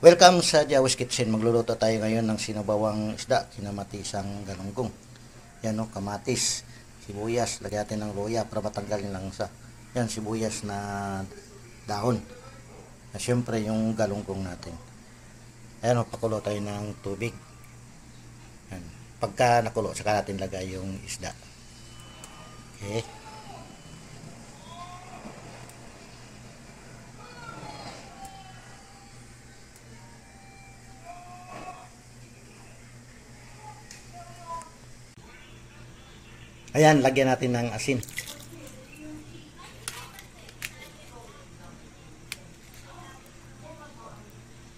Welcome sa Jawis Kitchen. Magluluto tayo ngayon ng sinabawang isda, kinamatisang galunggong. Yan o, kamatis, sibuyas. Lagyan natin ng luya para matanggalin lang sa. Yan, sibuyas na dahon. Na syempre yung galunggong natin. Ayan o, pakulo tayo ng tubig. Yan. Pagka nakulo, saka natin lagay yung isda. Okay. Ayan, lagyan natin ng asin.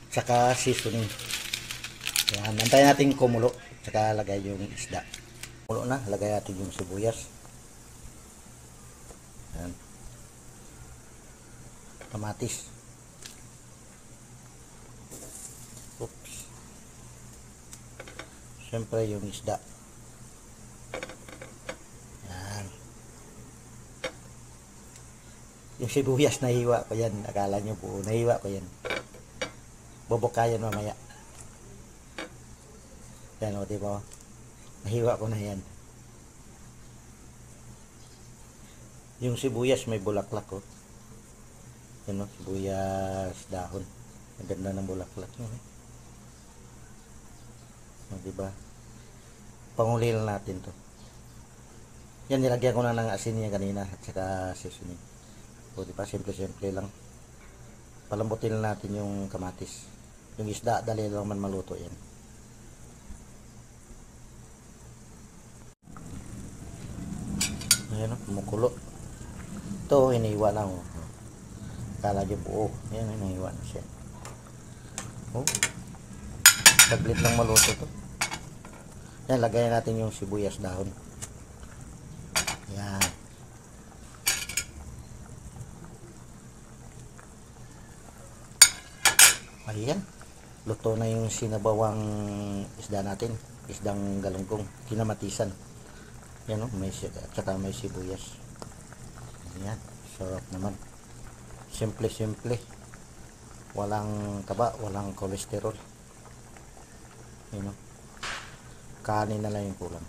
Tsaka seasoning. Ayan, antayin natin kumulo. Tsaka lagay yung isda. Kumulo na, lagay natin yung sibuyas. Ayan. Kamatis. Oops. Siyempre yung isda. Yung sibuyas nahiwa ko yan. Akala nyo po, nahiwa ko yan. Bubukayan mamaya. Yan o, diba? Nahiwa ko na yan. Yung sibuyas may bulaklak o. Yan o, sibuyas dahon. Ang ganda ng bulaklak. O, diba? Panguli lang natin to. Yan, nilagyan ko na ng asin niya kanina at saka seasoning. O diba, simple-simple lang. Palambutin lang natin yung kamatis. Yung isda, dali lang man maluto yan. Ayan o, kumukulo. Ito, hiniwa lang o. Kala nyo buo. Ayan, hiniwa na siya. O, saglit lang maluto to. Ayan, lagay natin yung sibuyas dahon. Ayan. Ayan, luto na yung sinabawang isda natin, isdang galunggong, kinamatisan. Yan o, tsaka may sibuyas. Ayan, sarap naman. Simple-simple. Walang taba, walang kolesterol. Yan o, kanin na lang yung kulang.